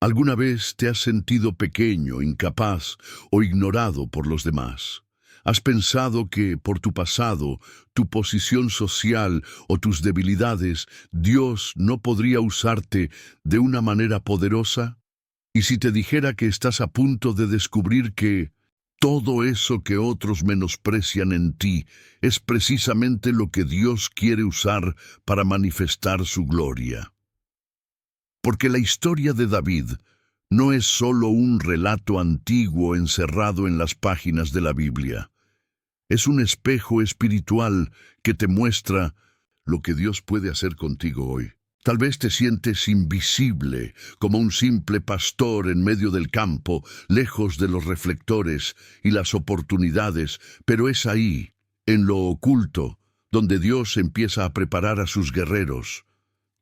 ¿Alguna vez te has sentido pequeño, incapaz o ignorado por los demás? ¿Has pensado que por tu pasado, tu posición social o tus debilidades, Dios no podría usarte de una manera poderosa? ¿Y si te dijera que estás a punto de descubrir que todo eso que otros menosprecian en ti es precisamente lo que Dios quiere usar para manifestar su gloria? Porque la historia de David no es solo un relato antiguo encerrado en las páginas de la Biblia. Es un espejo espiritual que te muestra lo que Dios puede hacer contigo hoy. Tal vez te sientes invisible, como un simple pastor en medio del campo, lejos de los reflectores y las oportunidades, pero es ahí, en lo oculto, donde Dios empieza a preparar a sus guerreros,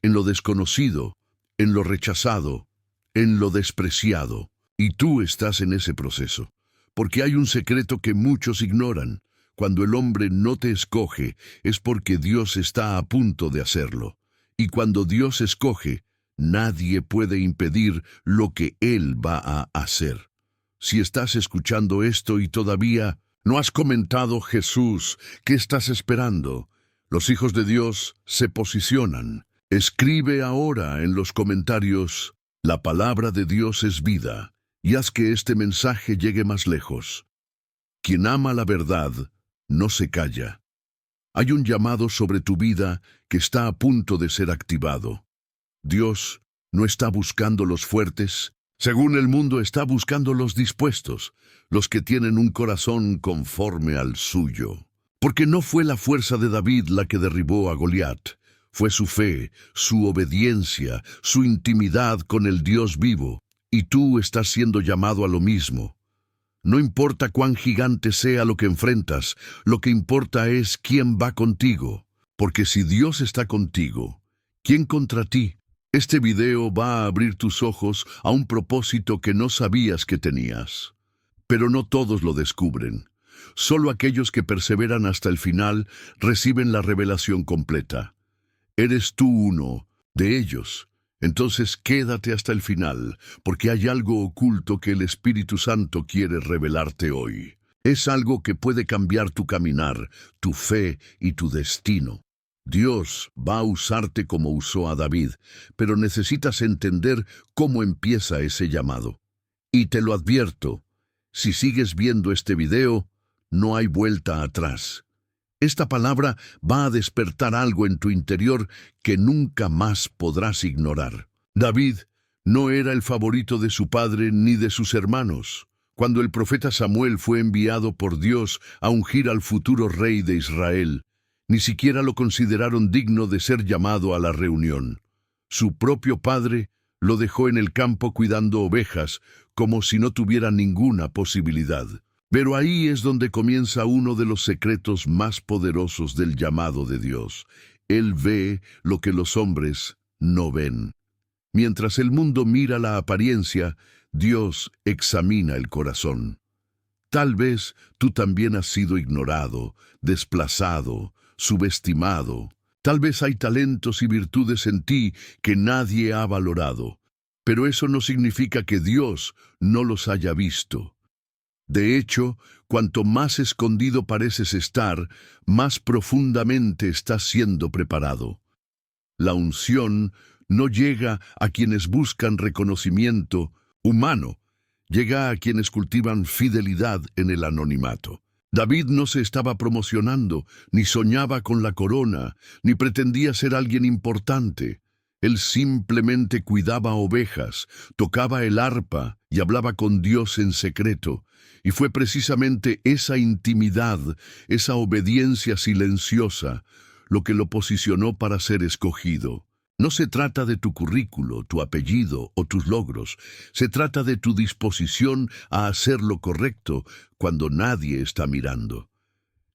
en lo desconocido, en lo rechazado, en lo despreciado. Y tú estás en ese proceso, porque hay un secreto que muchos ignoran. Cuando el hombre no te escoge, es porque Dios está a punto de hacerlo. Y cuando Dios escoge, nadie puede impedir lo que Él va a hacer. Si estás escuchando esto y todavía no has comentado Jesús, ¿qué estás esperando? Los hijos de Dios se posicionan. Escribe ahora en los comentarios: la palabra de Dios es vida, y haz que este mensaje llegue más lejos. Quien ama la verdad no se calla. Hay un llamado sobre tu vida que está a punto de ser activado. Dios no está buscando los fuertes, según el mundo está buscando los dispuestos, los que tienen un corazón conforme al suyo. Porque no fue la fuerza de David la que derribó a Goliat, fue su fe, su obediencia, su intimidad con el Dios vivo, y tú estás siendo llamado a lo mismo. No importa cuán gigante sea lo que enfrentas, lo que importa es quién va contigo. Porque si Dios está contigo, ¿quién contra ti? Este video va a abrir tus ojos a un propósito que no sabías que tenías. Pero no todos lo descubren. Solo aquellos que perseveran hasta el final reciben la revelación completa. Eres tú uno de ellos. Entonces quédate hasta el final, porque hay algo oculto que el Espíritu Santo quiere revelarte hoy. Es algo que puede cambiar tu caminar, tu fe y tu destino. Dios va a usarte como usó a David, pero necesitas entender cómo empieza ese llamado. Y te lo advierto, si sigues viendo este video, no hay vuelta atrás. Esta palabra va a despertar algo en tu interior que nunca más podrás ignorar. David no era el favorito de su padre ni de sus hermanos. Cuando el profeta Samuel fue enviado por Dios a ungir al futuro rey de Israel, ni siquiera lo consideraron digno de ser llamado a la reunión. Su propio padre lo dejó en el campo cuidando ovejas, como si no tuviera ninguna posibilidad. Pero ahí es donde comienza uno de los secretos más poderosos del llamado de Dios. Él ve lo que los hombres no ven. Mientras el mundo mira la apariencia, Dios examina el corazón. Tal vez tú también has sido ignorado, desplazado, subestimado. Tal vez hay talentos y virtudes en ti que nadie ha valorado. Pero eso no significa que Dios no los haya visto. De hecho, cuanto más escondido pareces estar, más profundamente estás siendo preparado. La unción no llega a quienes buscan reconocimiento humano, llega a quienes cultivan fidelidad en el anonimato. David no se estaba promocionando, ni soñaba con la corona, ni pretendía ser alguien importante. Él simplemente cuidaba ovejas, tocaba el arpa y hablaba con Dios en secreto. Y fue precisamente esa intimidad, esa obediencia silenciosa, lo que lo posicionó para ser escogido. No se trata de tu currículo, tu apellido o tus logros. Se trata de tu disposición a hacer lo correcto cuando nadie está mirando.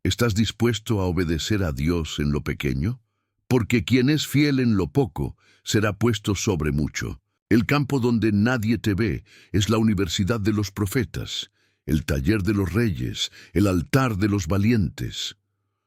¿Estás dispuesto a obedecer a Dios en lo pequeño? Porque quien es fiel en lo poco será puesto sobre mucho. El campo donde nadie te ve es la universidad de los profetas, el taller de los reyes, el altar de los valientes.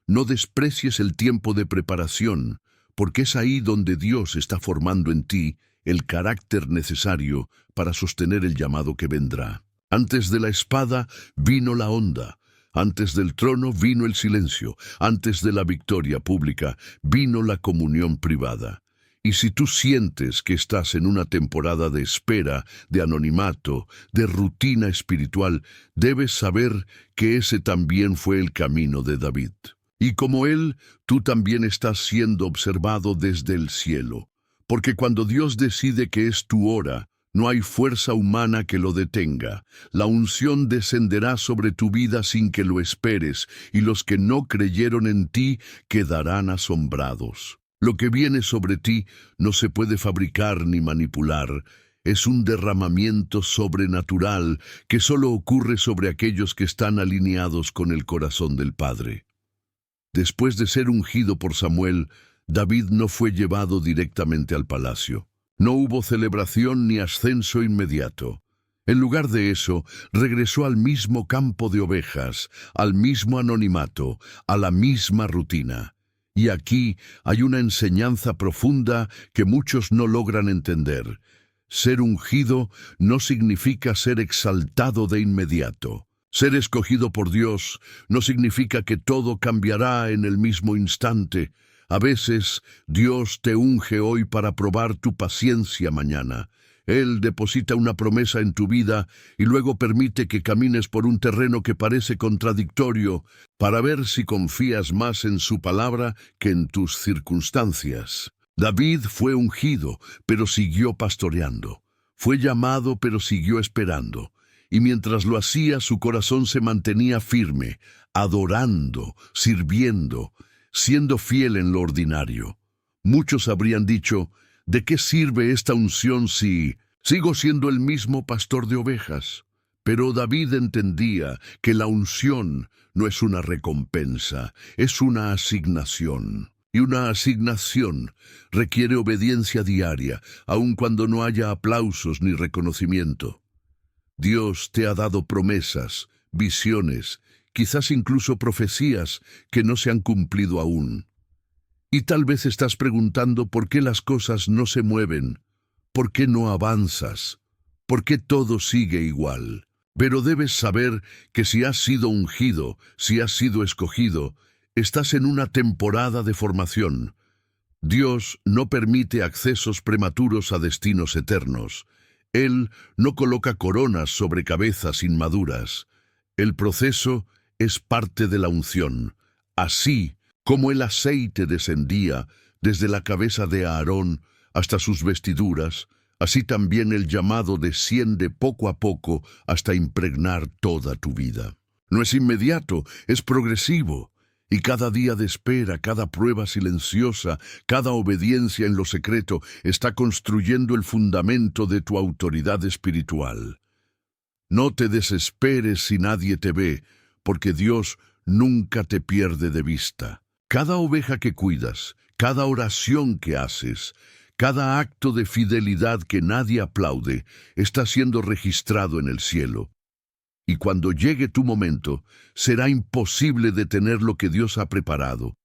No desprecies el tiempo de preparación, porque es ahí donde Dios está formando en ti el carácter necesario para sostener el llamado que vendrá. Antes de la espada vino la honda. Antes del trono vino el silencio. Antes de la victoria pública vino la comunión privada. Y si tú sientes que estás en una temporada de espera, de anonimato, de rutina espiritual, debes saber que ese también fue el camino de David. Y como él, tú también estás siendo observado desde el cielo. Porque cuando Dios decide que es tu hora, no hay fuerza humana que lo detenga. La unción descenderá sobre tu vida sin que lo esperes, y los que no creyeron en ti quedarán asombrados. Lo que viene sobre ti no se puede fabricar ni manipular. Es un derramamiento sobrenatural que solo ocurre sobre aquellos que están alineados con el corazón del Padre. Después de ser ungido por Samuel, David no fue llevado directamente al palacio. No hubo celebración ni ascenso inmediato. En lugar de eso, regresó al mismo campo de ovejas, al mismo anonimato, a la misma rutina. Y aquí hay una enseñanza profunda que muchos no logran entender. Ser ungido no significa ser exaltado de inmediato. Ser escogido por Dios no significa que todo cambiará en el mismo instante. A veces, Dios te unge hoy para probar tu paciencia mañana. Él deposita una promesa en tu vida y luego permite que camines por un terreno que parece contradictorio para ver si confías más en su palabra que en tus circunstancias. David fue ungido, pero siguió pastoreando. Fue llamado, pero siguió esperando. Y mientras lo hacía, su corazón se mantenía firme, adorando, sirviendo, siendo fiel en lo ordinario. Muchos habrían dicho, ¿de qué sirve esta unción si sigo siendo el mismo pastor de ovejas? Pero David entendía que la unción no es una recompensa, es una asignación. Y una asignación requiere obediencia diaria, aun cuando no haya aplausos ni reconocimiento. Dios te ha dado promesas, visiones, quizás incluso profecías que no se han cumplido aún. Y tal vez estás preguntando por qué las cosas no se mueven, por qué no avanzas, por qué todo sigue igual. Pero debes saber que si has sido ungido, si has sido escogido, estás en una temporada de formación. Dios no permite accesos prematuros a destinos eternos. Él no coloca coronas sobre cabezas inmaduras. El proceso es parte de la unción. Así como el aceite descendía desde la cabeza de Aarón hasta sus vestiduras, así también el llamado desciende poco a poco hasta impregnar toda tu vida. No es inmediato, es progresivo. Y cada día de espera, cada prueba silenciosa, cada obediencia en lo secreto está construyendo el fundamento de tu autoridad espiritual. No te desesperes si nadie te ve, porque Dios nunca te pierde de vista. Cada oveja que cuidas, cada oración que haces, cada acto de fidelidad que nadie aplaude, está siendo registrado en el cielo. Y cuando llegue tu momento, será imposible detener lo que Dios ha preparado.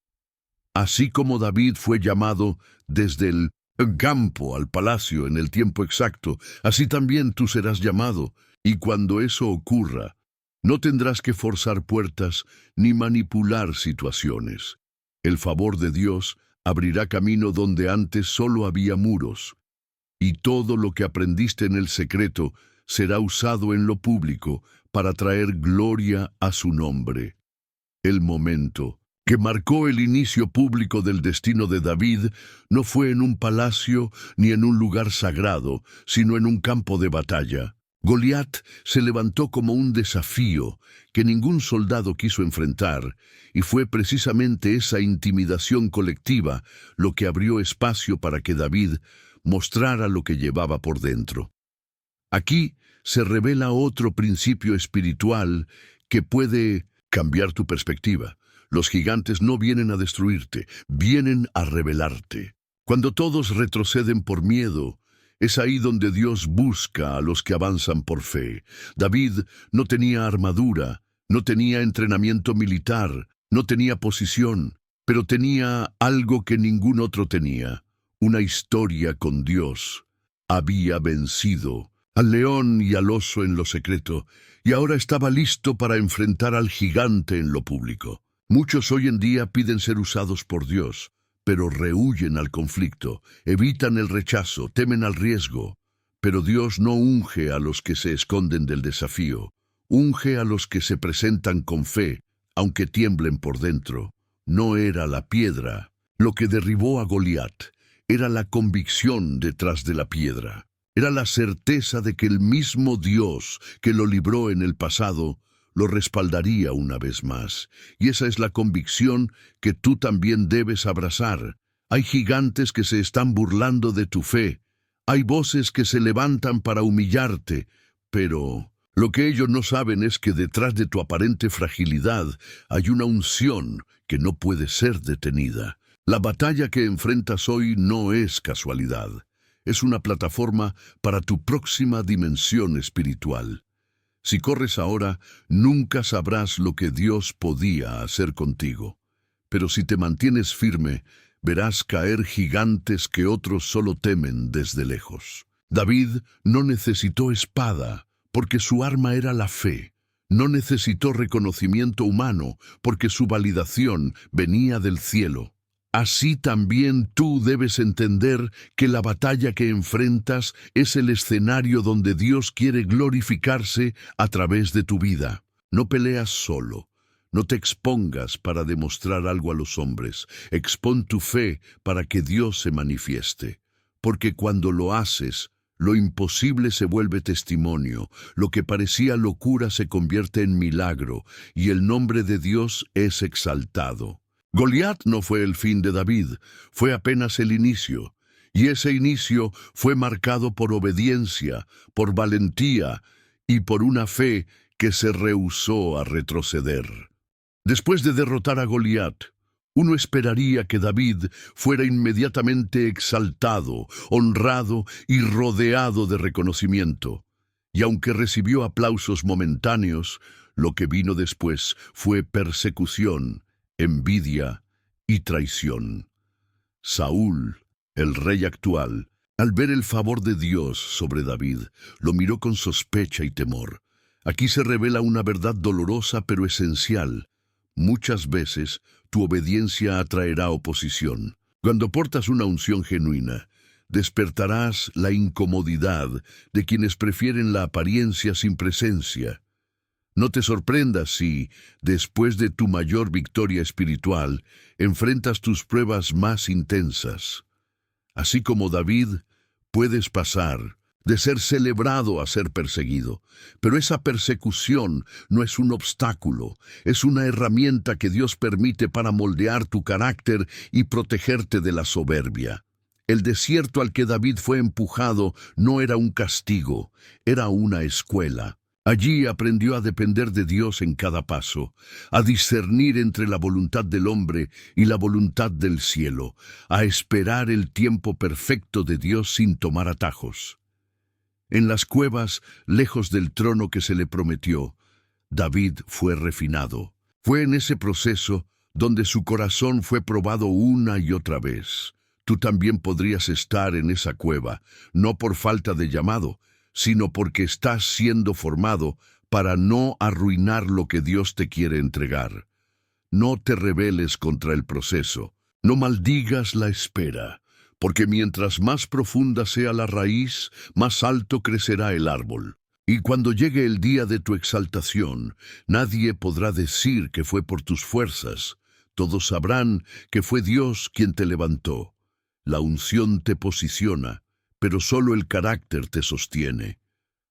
Así como David fue llamado desde el campo al palacio en el tiempo exacto, así también tú serás llamado. Y cuando eso ocurra, no tendrás que forzar puertas ni manipular situaciones. El favor de Dios abrirá camino donde antes solo había muros. Y todo lo que aprendiste en el secreto será usado en lo público para traer gloria a su nombre. El momento que marcó el inicio público del destino de David no fue en un palacio ni en un lugar sagrado, sino en un campo de batalla. Goliat se levantó como un desafío que ningún soldado quiso enfrentar, y fue precisamente esa intimidación colectiva lo que abrió espacio para que David mostrara lo que llevaba por dentro. Aquí se revela otro principio espiritual que puede cambiar tu perspectiva. Los gigantes no vienen a destruirte, vienen a revelarte. Cuando todos retroceden por miedo, es ahí donde Dios busca a los que avanzan por fe. David no tenía armadura, no tenía entrenamiento militar, no tenía posición, pero tenía algo que ningún otro tenía: una historia con Dios. Había vencido al león y al oso en lo secreto, y ahora estaba listo para enfrentar al gigante en lo público. Muchos hoy en día piden ser usados por Dios, pero rehúyen al conflicto, evitan el rechazo, temen al riesgo. Pero Dios no unge a los que se esconden del desafío, unge a los que se presentan con fe, aunque tiemblen por dentro. No era la piedra lo que derribó a Goliat, era la convicción detrás de la piedra. Era la certeza de que el mismo Dios que lo libró en el pasado lo respaldaría una vez más. Y esa es la convicción que tú también debes abrazar. Hay gigantes que se están burlando de tu fe. Hay voces que se levantan para humillarte, pero lo que ellos no saben es que detrás de tu aparente fragilidad hay una unción que no puede ser detenida. La batalla que enfrentas hoy no es casualidad. Es una plataforma para tu próxima dimensión espiritual. Si corres ahora, nunca sabrás lo que Dios podía hacer contigo. Pero si te mantienes firme, verás caer gigantes que otros solo temen desde lejos. David no necesitó espada, porque su arma era la fe. No necesitó reconocimiento humano, porque su validación venía del cielo. Así también tú debes entender que la batalla que enfrentas es el escenario donde Dios quiere glorificarse a través de tu vida. No peleas solo. No te expongas para demostrar algo a los hombres. Expón tu fe para que Dios se manifieste. Porque cuando lo haces, lo imposible se vuelve testimonio, lo que parecía locura se convierte en milagro, y el nombre de Dios es exaltado. Goliat no fue el fin de David, fue apenas el inicio, y ese inicio fue marcado por obediencia, por valentía y por una fe que se rehusó a retroceder. Después de derrotar a Goliat, uno esperaría que David fuera inmediatamente exaltado, honrado y rodeado de reconocimiento. Y aunque recibió aplausos momentáneos, lo que vino después fue persecución, envidia y traición. Saúl, el rey actual, al ver el favor de Dios sobre David, lo miró con sospecha y temor. Aquí se revela una verdad dolorosa pero esencial. Muchas veces tu obediencia atraerá oposición. Cuando portas una unción genuina, despertarás la incomodidad de quienes prefieren la apariencia sin presencia. No te sorprendas si, después de tu mayor victoria espiritual, enfrentas tus pruebas más intensas. Así como David, puedes pasar de ser celebrado a ser perseguido. Pero esa persecución no es un obstáculo, es una herramienta que Dios permite para moldear tu carácter y protegerte de la soberbia. El desierto al que David fue empujado no era un castigo, era una escuela. Allí aprendió a depender de Dios en cada paso, a discernir entre la voluntad del hombre y la voluntad del cielo, a esperar el tiempo perfecto de Dios sin tomar atajos. En las cuevas, lejos del trono que se le prometió, David fue refinado. Fue en ese proceso donde su corazón fue probado una y otra vez. Tú también podrías estar en esa cueva, no por falta de llamado, sino porque estás siendo formado para no arruinar lo que Dios te quiere entregar. No te rebeles contra el proceso, no maldigas la espera, porque mientras más profunda sea la raíz, más alto crecerá el árbol. Y cuando llegue el día de tu exaltación, nadie podrá decir que fue por tus fuerzas. Todos sabrán que fue Dios quien te levantó. La unción te posiciona, pero solo el carácter te sostiene.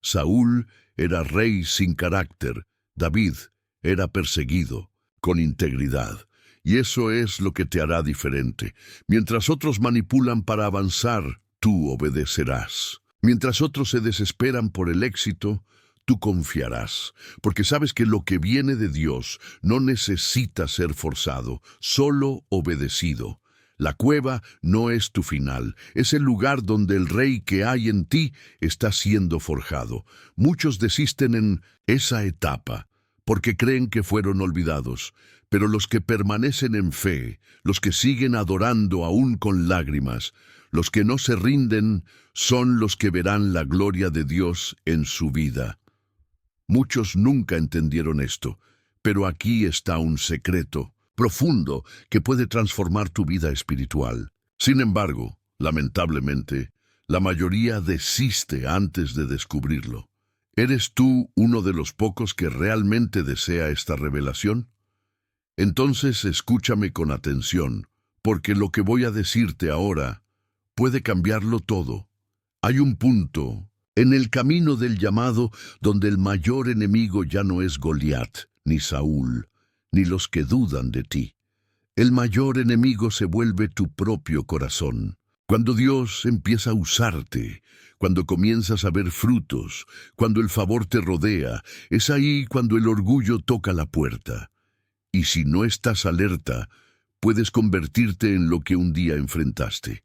Saúl era rey sin carácter, David era perseguido, con integridad. Y eso es lo que te hará diferente. Mientras otros manipulan para avanzar, tú obedecerás. Mientras otros se desesperan por el éxito, tú confiarás, porque sabes que lo que viene de Dios no necesita ser forzado, solo obedecido. La cueva no es tu final, es el lugar donde el rey que hay en ti está siendo forjado. Muchos desisten en esa etapa porque creen que fueron olvidados, pero los que permanecen en fe, los que siguen adorando aún con lágrimas, Los que no se rinden son los que verán la gloria de Dios en su vida. Muchos nunca entendieron esto, pero aquí está un secreto profundo que puede transformar tu vida espiritual. Sin embargo, lamentablemente, la mayoría desiste antes de descubrirlo. ¿Eres tú uno de los pocos que realmente desea esta revelación? Entonces escúchame con atención, porque lo que voy a decirte ahora puede cambiarlo todo. Hay un punto en el camino del llamado donde el mayor enemigo ya no es Goliat, ni Saúl, ni los que dudan de ti. El mayor enemigo se vuelve tu propio corazón. Cuando Dios empieza a usarte, cuando comienzas a ver frutos, cuando el favor te rodea, es ahí cuando el orgullo toca la puerta. Y si no estás alerta, puedes convertirte en lo que un día enfrentaste.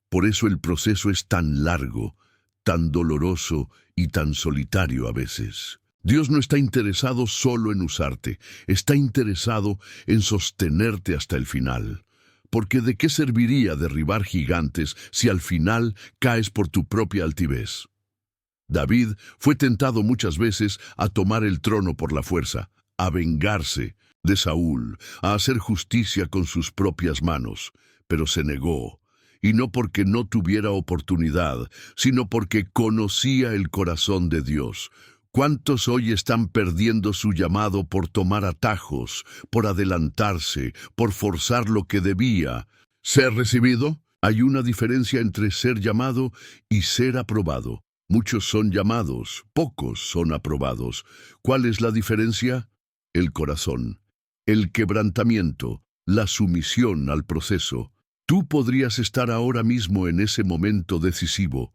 Por eso el proceso es tan largo, tan doloroso y tan solitario a veces. Dios no está interesado solo en usarte, está interesado en sostenerte hasta el final. Porque ¿de qué serviría derribar gigantes si al final caes por tu propia altivez? David fue tentado muchas veces a tomar el trono por la fuerza, a vengarse de Saúl, a hacer justicia con sus propias manos, pero se negó. Y no porque no tuviera oportunidad, sino porque conocía el corazón de Dios. ¿Cuántos hoy están perdiendo su llamado por tomar atajos, por adelantarse, por forzar lo que debía ser recibido? Hay una diferencia entre ser llamado y ser aprobado. Muchos son llamados, pocos son aprobados. ¿Cuál es la diferencia? El corazón, el quebrantamiento, la sumisión al proceso. Tú podrías estar ahora mismo en ese momento decisivo.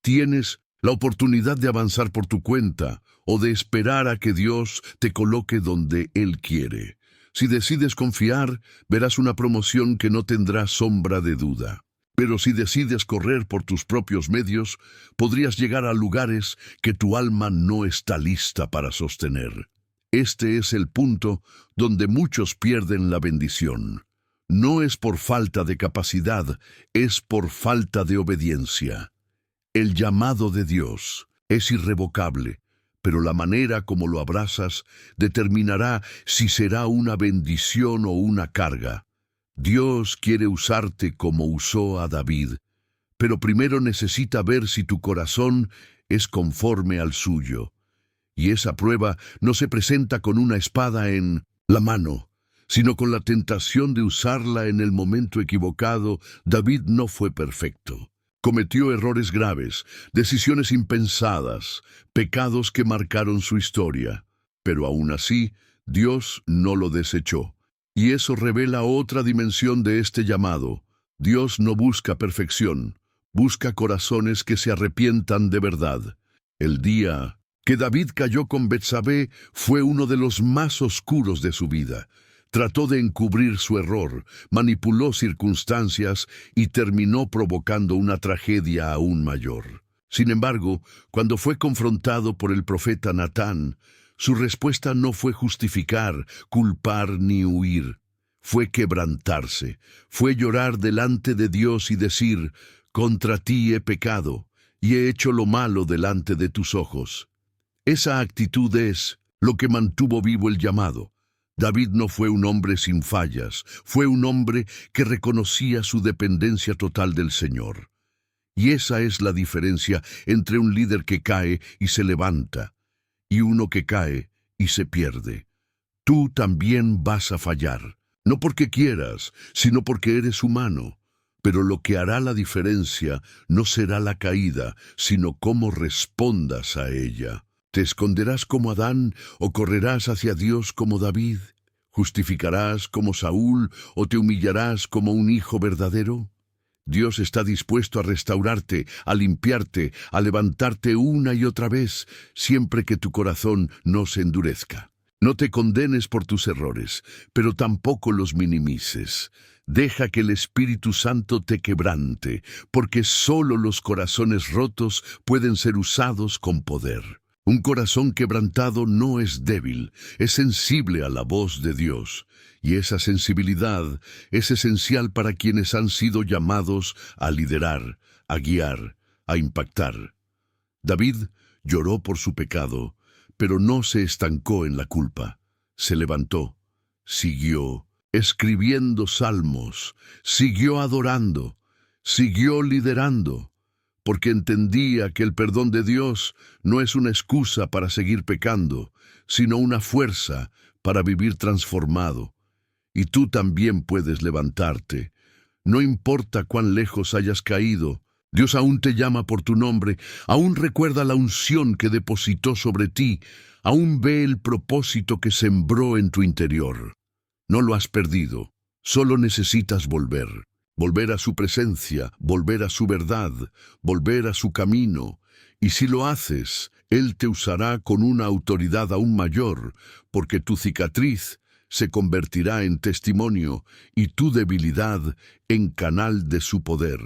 Tienes la oportunidad de avanzar por tu cuenta o de esperar a que Dios te coloque donde Él quiere. Si decides confiar, verás una promoción que no tendrá sombra de duda. Pero si decides correr por tus propios medios, podrías llegar a lugares que tu alma no está lista para sostener. Este es el punto donde muchos pierden la bendición. No es por falta de capacidad, es por falta de obediencia. El llamado de Dios es irrevocable, pero la manera como lo abrazas determinará si será una bendición o una carga. Dios quiere usarte como usó a David, pero primero necesita ver si tu corazón es conforme al suyo. Y esa prueba no se presenta con una espada en la mano, sino con la tentación de usarla en el momento equivocado. David no fue perfecto. Cometió errores graves, decisiones impensadas, pecados que marcaron su historia. Pero aún así, Dios no lo desechó. Y eso revela otra dimensión de este llamado. Dios no busca perfección, busca corazones que se arrepientan de verdad. El día que David cayó con Betsabé fue uno de los más oscuros de su vida. Trató de encubrir su error, manipuló circunstancias y terminó provocando una tragedia aún mayor. Sin embargo, cuando fue confrontado por el profeta Natán, su respuesta no fue justificar, culpar ni huir. Fue quebrantarse, fue llorar delante de Dios y decir: «Contra ti he pecado y he hecho lo malo delante de tus ojos». Esa actitud es lo que mantuvo vivo el llamado. David no fue un hombre sin fallas, fue un hombre que reconocía su dependencia total del Señor. Y esa es la diferencia entre un líder que cae y se levanta, y uno que cae y se pierde. Tú también vas a fallar, no porque quieras, sino porque eres humano. Pero lo que hará la diferencia no será la caída, sino cómo respondas a ella. ¿Te esconderás como Adán o correrás hacia Dios como David? ¿Justificarás como Saúl o te humillarás como un hijo verdadero? Dios está dispuesto a restaurarte, a limpiarte, a levantarte una y otra vez, siempre que tu corazón no se endurezca. No te condenes por tus errores, pero tampoco los minimices. Deja que el Espíritu Santo te quebrante, porque solo los corazones rotos pueden ser usados con poder. Un corazón quebrantado no es débil, es sensible a la voz de Dios, y esa sensibilidad es esencial para quienes han sido llamados a liderar, a guiar, a impactar. David lloró por su pecado, pero no se estancó en la culpa. Se levantó, siguió escribiendo salmos, siguió adorando, siguió liderando, porque entendía que el perdón de Dios no es una excusa para seguir pecando, sino una fuerza para vivir transformado. Y tú también puedes levantarte. No importa cuán lejos hayas caído, Dios aún te llama por tu nombre, aún recuerda la unción que depositó sobre ti, aún ve el propósito que sembró en tu interior. No lo has perdido, solo necesitas volver. Volver a su presencia, volver a su verdad, volver a su camino. Y si lo haces, Él te usará con una autoridad aún mayor, porque tu cicatriz se convertirá en testimonio y tu debilidad en canal de su poder.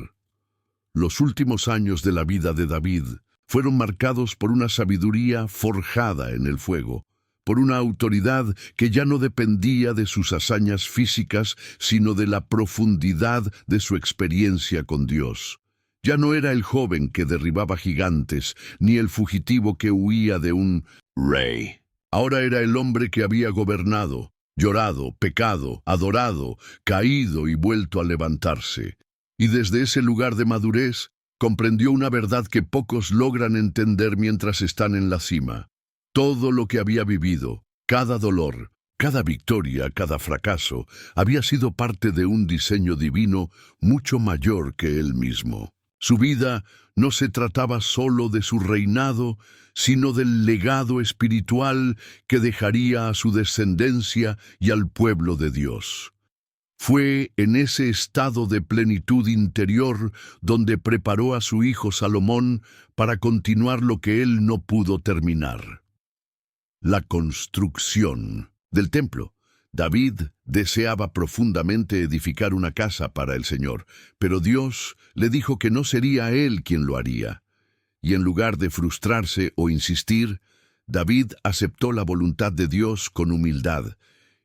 Los últimos años de la vida de David fueron marcados por una sabiduría forjada en el fuego, por una autoridad que ya no dependía de sus hazañas físicas, sino de la profundidad de su experiencia con Dios. Ya no era el joven que derribaba gigantes, ni el fugitivo que huía de un rey. Ahora era el hombre que había gobernado, llorado, pecado, adorado, caído y vuelto a levantarse. Y desde ese lugar de madurez, comprendió una verdad que pocos logran entender mientras están en la cima. Todo lo que había vivido, cada dolor, cada victoria, cada fracaso, había sido parte de un diseño divino mucho mayor que él mismo. Su vida no se trataba solo de su reinado, sino del legado espiritual que dejaría a su descendencia y al pueblo de Dios. Fue en ese estado de plenitud interior donde preparó a su hijo Salomón para continuar lo que él no pudo terminar. La construcción del templo. David deseaba profundamente edificar una casa para el Señor, pero Dios le dijo que no sería él quien lo haría. Y en lugar de frustrarse o insistir, David aceptó la voluntad de Dios con humildad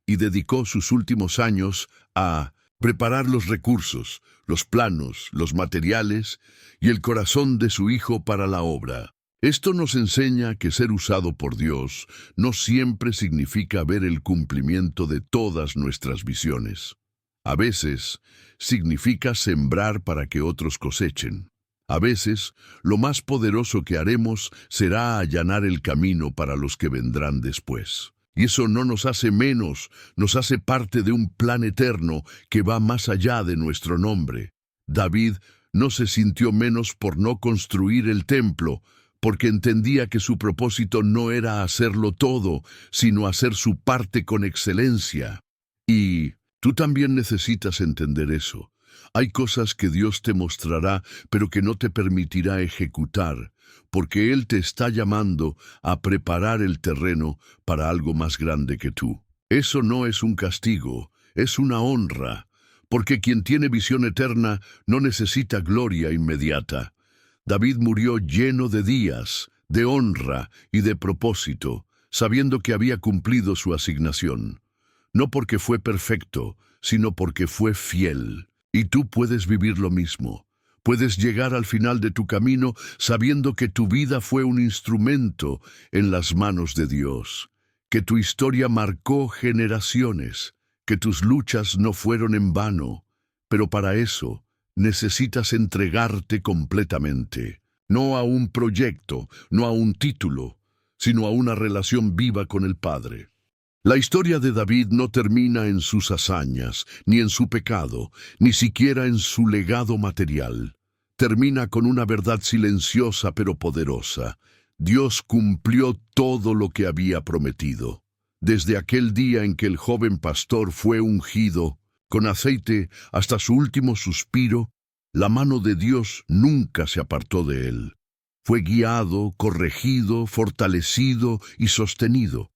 y dedicó sus últimos años a preparar los recursos, los planos, los materiales y el corazón de su hijo para la obra. Esto nos enseña que ser usado por Dios no siempre significa ver el cumplimiento de todas nuestras visiones. A veces significa sembrar para que otros cosechen. A veces, lo más poderoso que haremos será allanar el camino para los que vendrán después. Y eso no nos hace menos, nos hace parte de un plan eterno que va más allá de nuestro nombre. David no se sintió menos por no construir el templo, porque entendía que su propósito no era hacerlo todo, sino hacer su parte con excelencia. Y tú también necesitas entender eso. Hay cosas que Dios te mostrará, pero que no te permitirá ejecutar, porque Él te está llamando a preparar el terreno para algo más grande que tú. Eso no es un castigo, es una honra, porque quien tiene visión eterna no necesita gloria inmediata. David murió lleno de días, de honra y de propósito, sabiendo que había cumplido su asignación. No porque fue perfecto, sino porque fue fiel. Y tú puedes vivir lo mismo. Puedes llegar al final de tu camino sabiendo que tu vida fue un instrumento en las manos de Dios, que tu historia marcó generaciones, que tus luchas no fueron en vano, pero para eso necesitas entregarte completamente, no a un proyecto, no a un título, sino a una relación viva con el Padre. La historia de David no termina en sus hazañas, ni en su pecado, ni siquiera en su legado material. Termina con una verdad silenciosa pero poderosa. Dios cumplió todo lo que había prometido. Desde aquel día en que el joven pastor fue ungido con aceite hasta su último suspiro, la mano de Dios nunca se apartó de él. Fue guiado, corregido, fortalecido y sostenido.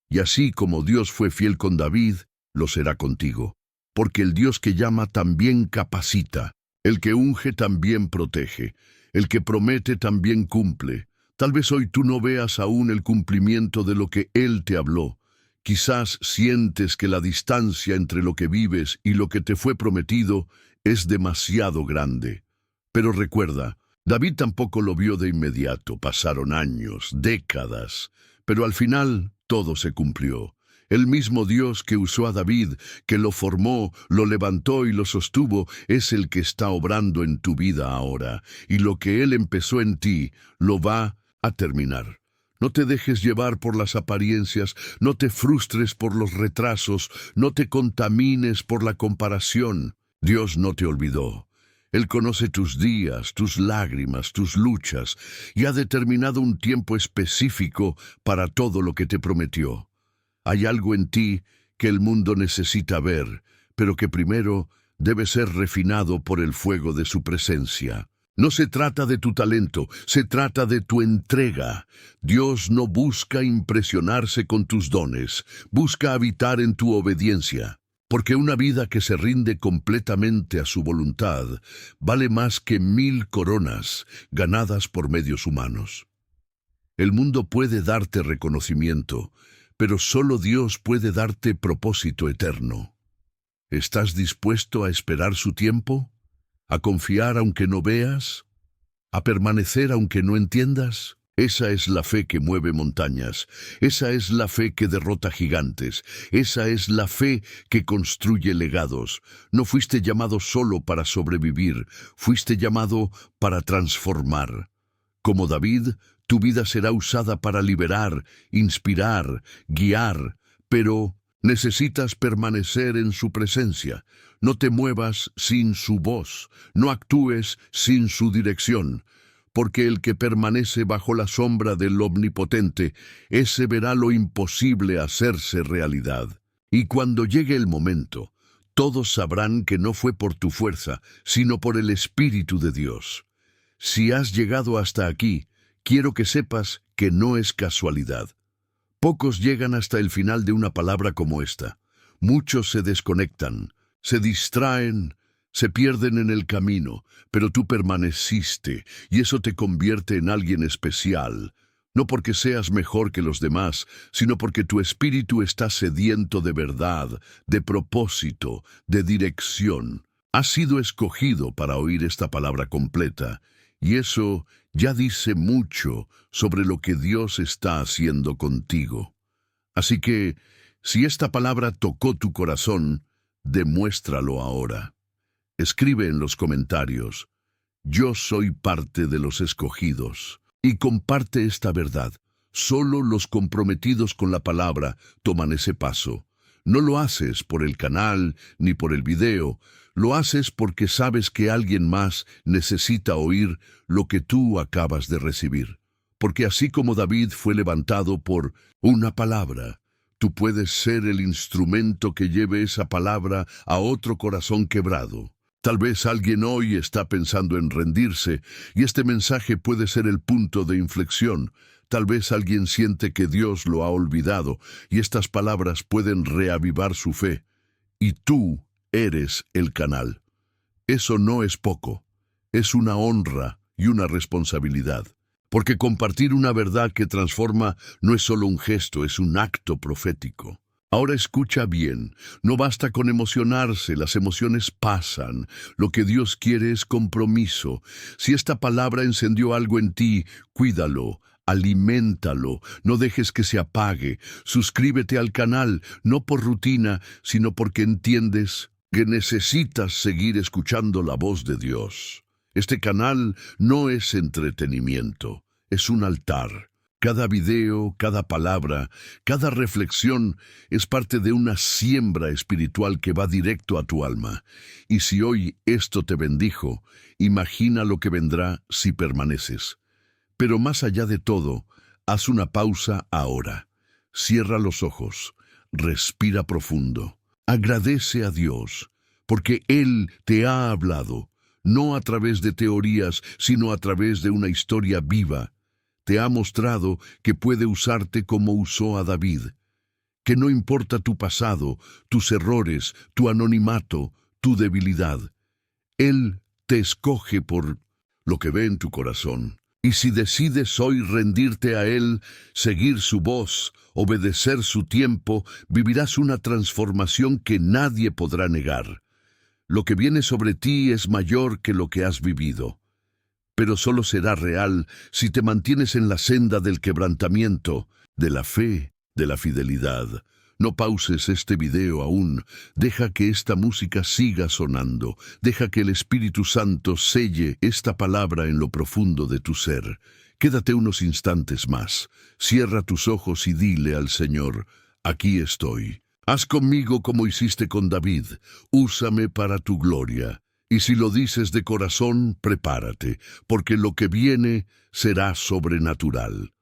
Y así como Dios fue fiel con David, lo será contigo. Porque el Dios que llama también capacita, el que unge también protege, el que promete también cumple. Tal vez hoy tú no veas aún el cumplimiento de lo que Él te habló. Quizás sientes que la distancia entre lo que vives y lo que te fue prometido es demasiado grande. Pero recuerda, David tampoco lo vio de inmediato. Pasaron años, décadas, pero al final todo se cumplió. El mismo Dios que usó a David, que lo formó, lo levantó y lo sostuvo, es el que está obrando en tu vida ahora. Y lo que Él empezó en ti, lo va a terminar. No te dejes llevar por las apariencias, no te frustres por los retrasos, no te contamines por la comparación. Dios no te olvidó. Él conoce tus días, tus lágrimas, tus luchas, y ha determinado un tiempo específico para todo lo que te prometió. Hay algo en ti que el mundo necesita ver, pero que primero debe ser refinado por el fuego de su presencia. No se trata de tu talento, se trata de tu entrega. Dios no busca impresionarse con tus dones, busca habitar en tu obediencia. Porque una vida que se rinde completamente a su voluntad vale más que 1000 coronas ganadas por medios humanos. El mundo puede darte reconocimiento, pero solo Dios puede darte propósito eterno. ¿Estás dispuesto a esperar su tiempo? ¿A confiar aunque no veas? ¿A permanecer aunque no entiendas? Esa es la fe que mueve montañas, esa es la fe que derrota gigantes, esa es la fe que construye legados. No fuiste llamado solo para sobrevivir, fuiste llamado para transformar. Como David, tu vida será usada para liberar, inspirar, guiar, pero necesitas permanecer en su presencia. No te muevas sin su voz, no actúes sin su dirección. Porque el que permanece bajo la sombra del Omnipotente, ese verá lo imposible hacerse realidad. Y cuando llegue el momento, todos sabrán que no fue por tu fuerza, sino por el Espíritu de Dios. Si has llegado hasta aquí, quiero que sepas que no es casualidad. Pocos llegan hasta el final de una palabra como esta. Muchos se desconectan, se distraen, se pierden en el camino, pero tú permaneciste, y eso te convierte en alguien especial, no porque seas mejor que los demás, sino porque tu espíritu está sediento de verdad, de propósito, de dirección. Has sido escogido para oír esta palabra completa, y eso ya dice mucho sobre lo que Dios está haciendo contigo. Así que, si esta palabra tocó tu corazón, demuéstralo ahora. Escribe en los comentarios, yo soy parte de los escogidos, y comparte esta verdad. Solo los comprometidos con la palabra toman ese paso. No lo haces por el canal ni por el video, lo haces porque sabes que alguien más necesita oír lo que tú acabas de recibir. Porque así como David fue levantado por una palabra, tú puedes ser el instrumento que lleve esa palabra a otro corazón quebrado. Tal vez alguien hoy está pensando en rendirse, y este mensaje puede ser el punto de inflexión. Tal vez alguien siente que Dios lo ha olvidado, y estas palabras pueden reavivar su fe. Y tú eres el canal. Eso no es poco, es una honra y una responsabilidad. Porque compartir una verdad que transforma no es solo un gesto, es un acto profético. Ahora escucha bien, no basta con emocionarse, las emociones pasan. Lo que Dios quiere es compromiso. Si esta palabra encendió algo en ti, cuídalo, aliméntalo, no dejes que se apague. Suscríbete al canal, no por rutina, sino porque entiendes que necesitas seguir escuchando la voz de Dios. Este canal no es entretenimiento, es un altar. Cada video, cada palabra, cada reflexión es parte de una siembra espiritual que va directo a tu alma. Y si hoy esto te bendijo, imagina lo que vendrá si permaneces. Pero más allá de todo, haz una pausa ahora. Cierra los ojos, respira profundo. Agradece a Dios, porque Él te ha hablado, no a través de teorías, sino a través de una historia viva. Te ha mostrado que puede usarte como usó a David, que no importa tu pasado, tus errores, tu anonimato, tu debilidad. Él te escoge por lo que ve en tu corazón, Y si decides hoy rendirte a Él, seguir su voz, obedecer su tiempo, vivirás una transformación que nadie podrá negar. Lo que viene sobre ti es mayor que lo que has vivido, pero solo será real si te mantienes en la senda del quebrantamiento, de la fe, de la fidelidad. No pauses este video aún, deja que esta música siga sonando, deja que el Espíritu Santo selle esta palabra en lo profundo de tu ser. Quédate unos instantes más, cierra tus ojos y dile al Señor, aquí estoy. Haz conmigo como hiciste con David, úsame para tu gloria. Y si lo dices de corazón, prepárate, porque lo que viene será sobrenatural.